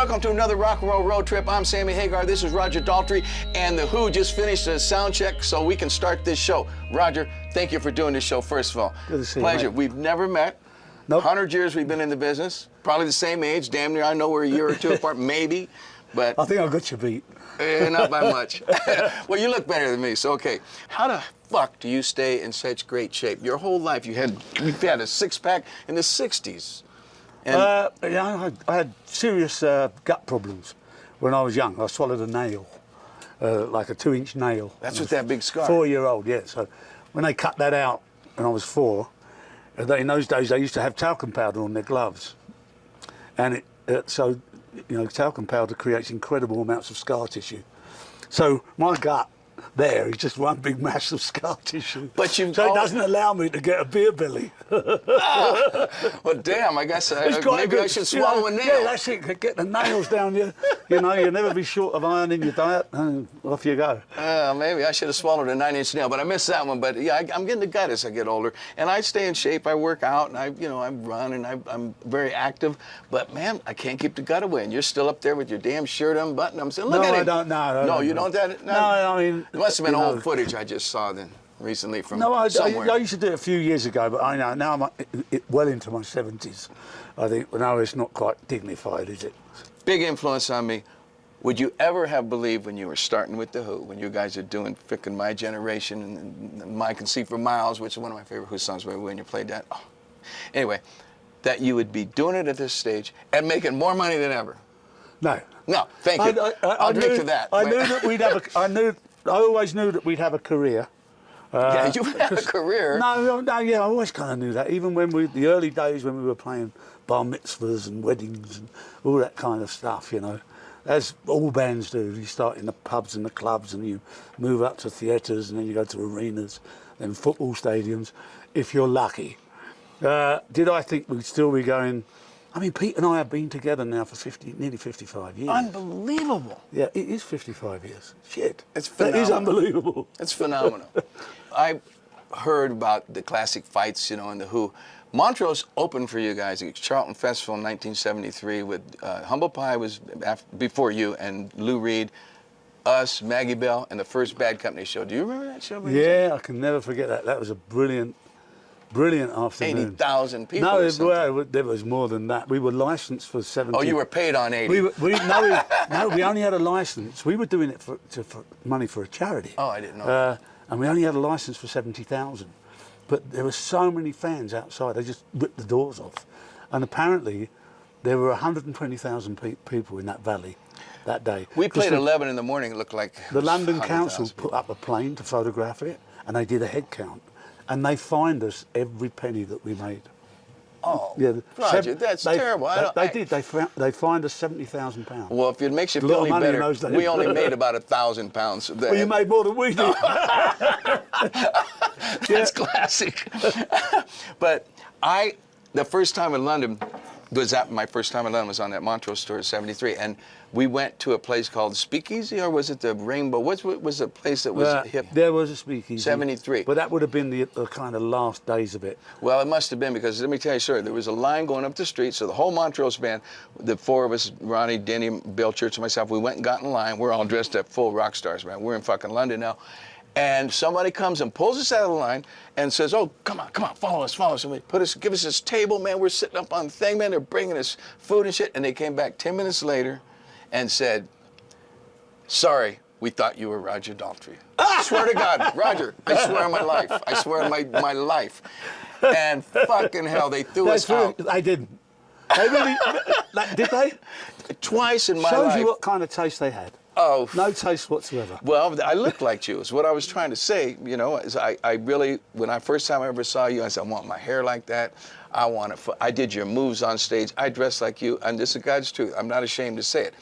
Welcome to another rock and roll road trip. I'm Sammy Hagar. This is Roger Daltrey, and the Who just finished a sound check so we can start this show. Roger, thank you for doing this show, first of all. Good to see you, Pleasure. mate. We've never met. Nope. 100 years we've been in the business. Probably the same age, damn near. I know we're a year or two apart, maybe, but I think I got you beat. not by much. Well, you look better than me, so okay. How the fuck do you stay in such great shape? Your whole life you've had a six-pack in the 60s. And Yeah, I had serious gut problems when I was young. I swallowed a nail, like a 2-inch nail. that's with that big scar. 4-year-old, yeah. So when they cut that out when I was 4, in those days they used to have talcum powder on their gloves, and so you know, talcum powder creates incredible amounts of scar tissue. So my gut there is just one big mass of scar tissue. But so it doesn't allow me to get a beer belly. Well, damn, I guess maybe I should swallow a nail. Yeah, that's it. Get the nails down you. You know, you'll never be short of iron in your diet, and off you go. Maybe I should have swallowed a 9-inch nail, but I missed that one. But yeah, I'm getting the gut as I get older, and I stay in shape. I work out, and I run, and I'm very active. But man, I can't keep the gut away. And you're still up there with your damn shirt unbuttoned. I'm saying, look at him. No, I don't. No, you don't. No, I mean, it must have been you know, old footage I just saw then recently from No, I somewhere. used to do it a few years ago, but I know now I'm well into my 70s. I think now it's not quite dignified, is it? Big influence on me. Would you ever have believed when you were starting with the Who, when you guys are doing frickin' My Generation and My Can See for Miles, which is one of my favorite Who songs, by the way, when you played that? Oh. Anyway, that you would be doing it at this stage and making more money than ever? No. No, thank you. I'll drink to that. I knew that we'd have I always knew that we'd have a career. Yeah, you had a career. Yeah, I always kind of knew that. Even when the early days when we were playing bar mitzvahs and weddings and all that kind of stuff, you know, as all bands do. You start in the pubs and the clubs, and you move up to theatres, and then you go to arenas, then football stadiums, if you're lucky. Did I think we'd still be going? I mean, Pete and I have been together now for nearly 55 years. Unbelievable. Yeah, it is 55 years. Shit. It's phenomenal. That is unbelievable. It's phenomenal. I heard about the classic fights, you know, in the Who. Montrose opened for you guys at Charlton Festival in 1973 with Humble Pie was before you, and Lou Reed, us, Maggie Bell, and the first Bad Company show. Do you remember that show? Yeah, I can never forget that. That was a brilliant afternoon. 80,000 people. No, there was more than that. We were licensed for 70. Oh, you were paid on 80. No, we only had a license. We were doing it for money for a charity. Oh, I didn't know. And we only had a license for 70,000. But there were so many fans outside, they just ripped the doors off. And apparently, there were 120,000 people in that valley that day. We played 11 in the morning. It looked like the London Council people. put up a plane to photograph it, and they did a head count. And they fined us every penny that we made. Oh, yeah, Roger, that's terrible. They did. They fined us £70,000. Well, if it makes you feel any better, we only made about £1,000. Well, you made more than we did. That's classic. But the first time in London, my first time in London was on that Montrose tour in '73, and we went to a place called Speakeasy, or was it the Rainbow? What was the place that was hip? There was a Speakeasy. 73. But that would have been the kind of last days of it. Well, it must have been, because let me tell you a story. There was a line going up the street, so the whole Montrose band, the four of us, Ronnie, Denny, Bill Church, and myself, we went and got in line. We're all dressed up full rock stars, man. We're in fucking London now. And somebody comes and pulls us out of the line and says, "Oh, come on, follow us. And we give us this table, man. We're sitting up on the thing, man. They're bringing us food and shit." And they came back 10 minutes later and said, "Sorry, we thought you were Roger Daltrey." I swear to God, Roger, I swear on my life. I swear on my life. And fucking hell, they threw us out. They didn't. They really, did they? Twice in my life. Shows you what kind of taste they had. Oh. No taste whatsoever. Well, I looked like you, is what I was trying to say, you know, is I really, when first time I ever saw you, I said, I want my hair like that. I did your moves on stage. I dressed like you, and this is God's truth. I'm not ashamed to say it.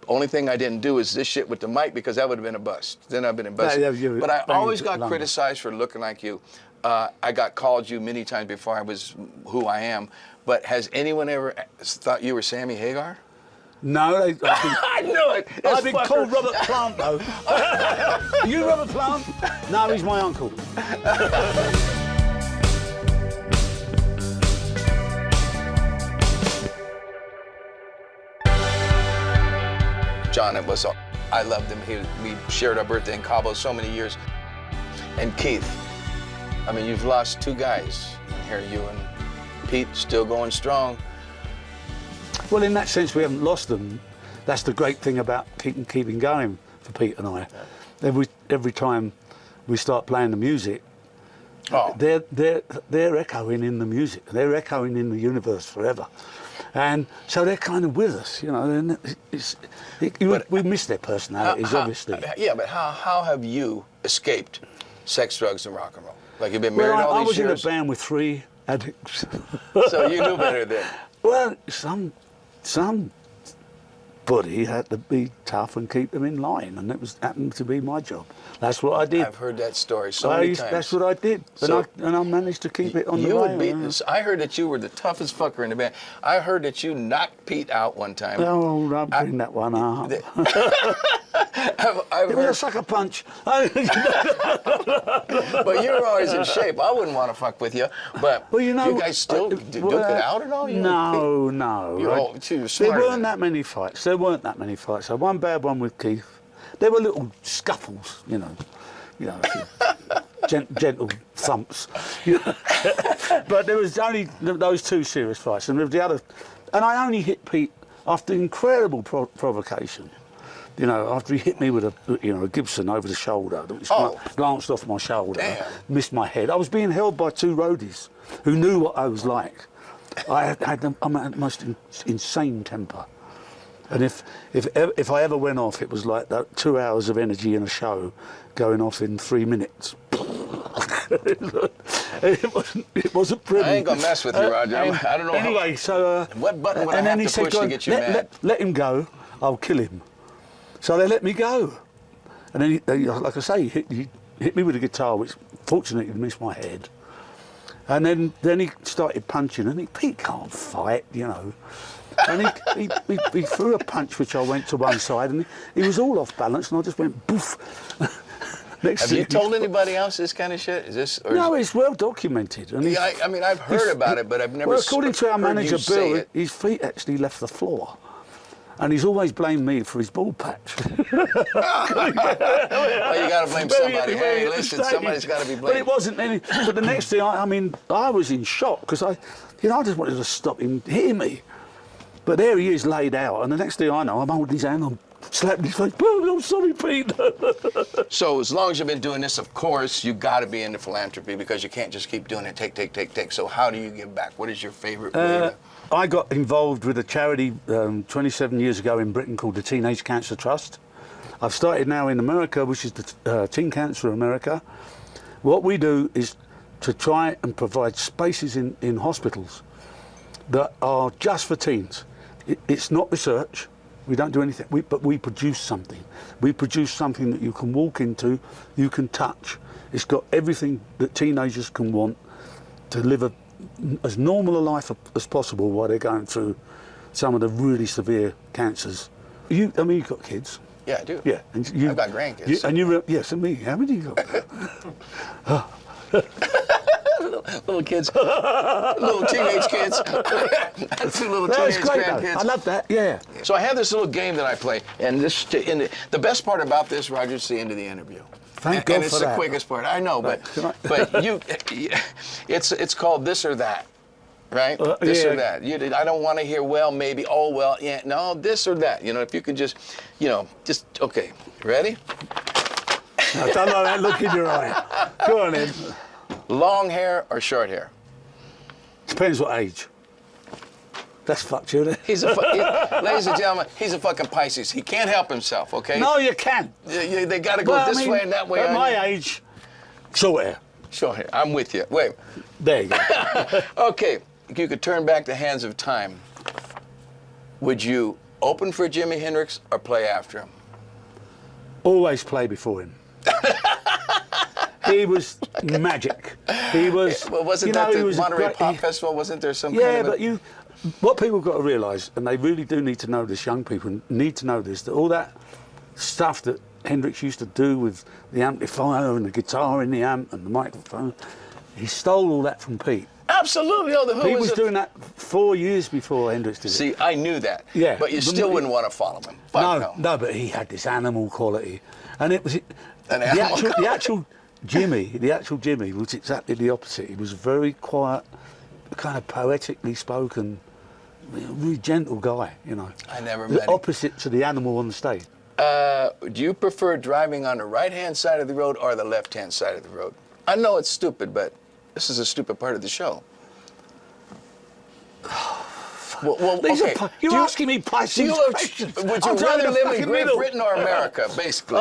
The only thing I didn't do is this shit with the mic, because that would have been a bust. Then I've been a bust. But I always got criticized for looking like you. I got called you many times before I was who I am. But has anyone ever thought you were Sammy Hagar? No, I knew it. I've been called Robert Plant, though. Are you Robert Plant? No, he's my uncle. John, it was, I loved him. We shared our birthday in Cabo so many years. And Keith, I mean, you've lost 2 guys. And here you and Pete still going strong. Well, in that sense, we haven't lost them. That's the great thing about keeping going for Pete and I. Every time we start playing the music, they're echoing in the music. They're echoing in the universe forever. And so they're kind of with us, you know. And we miss their personalities, obviously. Yeah, but how have you escaped sex, drugs, and rock and roll? Like, you've been married all these years? I was in a band with 3 addicts. So you knew better then? Well, somebody had to be tough and keep them in line, and it happened to be my job. That's what I did. I've heard that story so many times. That's what I did, So and I managed to keep it on the line. I heard that you were the toughest fucker in the band. I heard that you knocked Pete out one time. Oh, don't bring that one up. I've It was a sucker punch. But you were always in shape. I wouldn't want to fuck with you. But well, you know, you guys still duke it out and all? No. You're There smarter weren't than that many fights. There weren't that many fights. So one bad one with Keith. There were little scuffles, you know, gentle thumps. You know. But there was only those 2 serious fights, and with the other, and I only hit Pete after incredible provocation. You know, after he hit me with a Gibson over the shoulder, which glanced off my shoulder, missed my head. I was being held by 2 roadies who knew what I was like. I had the most insane temper. And if I ever went off, it was like that 2 hours of energy in a show going off in 3 minutes. It wasn't pretty. I ain't gonna mess with you, Roger. I don't know. Anyway, so what button would I have to push to get you mad? Let him go. I'll kill him. So they let me go. And then, like I say, he hit me with a guitar, which fortunately missed my head. And then he started punching, and Pete can't fight, you know. And he threw a punch which I went to one side, and he was all off balance, and I just went boof. Have you told anybody else this kind of shit? Is this? No, it's well documented. And I mean, I've heard about it, but I've never. Well, according to our manager Bill, his feet actually left the floor. And he's always blamed me for his ball patch. Well, you got to blame somebody. Hey, listen, somebody's got to be blamed. But it wasn't any. But the next thing, I mean, I was in shock because I just wanted to stop him hitting me. But there he is laid out, and the next thing I know, I'm holding his hand, I'm slapping his face. Oh, I'm sorry, Pete. So as long as you've been doing this, of course, you got to be into philanthropy because you can't just keep doing it, take. So how do you give back? What is your favorite way? I got involved with a charity 27 years ago in Britain called the Teenage Cancer Trust. I've started now in America, which is the Teen Cancer America. What we do is to try and provide spaces in hospitals that are just for teens. It's not research. We don't do anything, but we produce something. We produce something that you can walk into, you can touch. It's got everything that teenagers can want to live as normal a life as possible while they're going through some of the really severe cancers. I mean, you've got kids. Yeah, I do. Yeah, and I've got grandkids. Yes, and me. How many you got? Little kids, little teenage kids. 2 little teenage grandkids. I love that. Yeah. So I have this little game that I play, and the best part about this, Roger, is the end of the interview. Thank God for that. And it's the quickest part. I know, but it's called This or That, right? This or that. I don't want to hear well, maybe, oh well, yeah, no, this or that. You know, if you could just okay, ready? I don't know that look in your eye. Go on then. Long hair or short hair? Depends what age. That's fucked, isn't it? Ladies and gentlemen, he's a fucking Pisces. He can't help himself, okay? No, you can't. They got to go this way and that way. At my age, short hair. Short hair. I'm with you. Wait. There you go. Okay, if you could turn back the hands of time, would you open for Jimi Hendrix or play after him? Always play before him. He was magic. He was. Well, wasn't that the Monterey Pop Festival? Wasn't there some kind of what people got to realise, and they really do need to know this, young people need to know this, that all that stuff that Hendrix used to do with the amplifier and the guitar in the amp and the microphone, he stole all that from Pete. Absolutely. Oh, the Who He was doing that 4 years before Hendrix did it. See, I knew that. Yeah. But you still wouldn't want to follow him. Fuck No, but he had this animal quality, and it was An the animal actual Jimmy. The actual Jimmy was exactly the opposite. He was a very quiet, kind of poetically spoken, really gentle guy. You know. I never the met him. opposite to the animal on the stage. Do you prefer driving on the right-hand side of the road or the left-hand side of the road? I know it's stupid, but this is a stupid part of the show. Well, These okay. are you're asking me Pisces questions. Would you I'm driving rather the live in fucking Great middle. Britain or America, basically?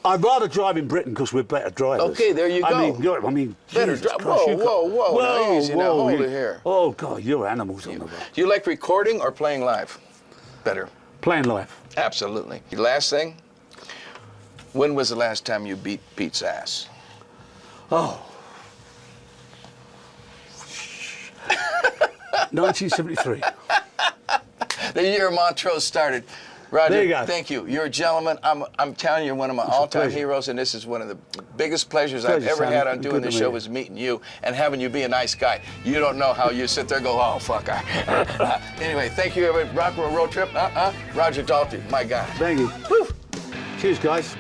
I'd rather drive in Britain because we're better drivers. Okay, there you go. I mean, Better Jesus drive. Christ, Whoa, now easy now, hold it here. Oh God, you're animals on the road. Do you like recording or playing live? Better. Playing live. Absolutely. Last thing, when was the last time you beat Pete's ass? Oh. 1973. The year Montrose started. Roger, There you go. thank you. You're a gentleman. I'm telling you, you're one of my all-time pleasure. heroes, and this is one of the biggest pleasures I've ever Sammy. had on doing Good to this meet show you. was meeting you and having you be a nice guy. You don't know how you sit there and go, oh, fuck. Anyway, thank you, everybody. Rock and Roll Road Trip. Roger Daltrey, my guy. Thank you. Woo. Cheers, guys.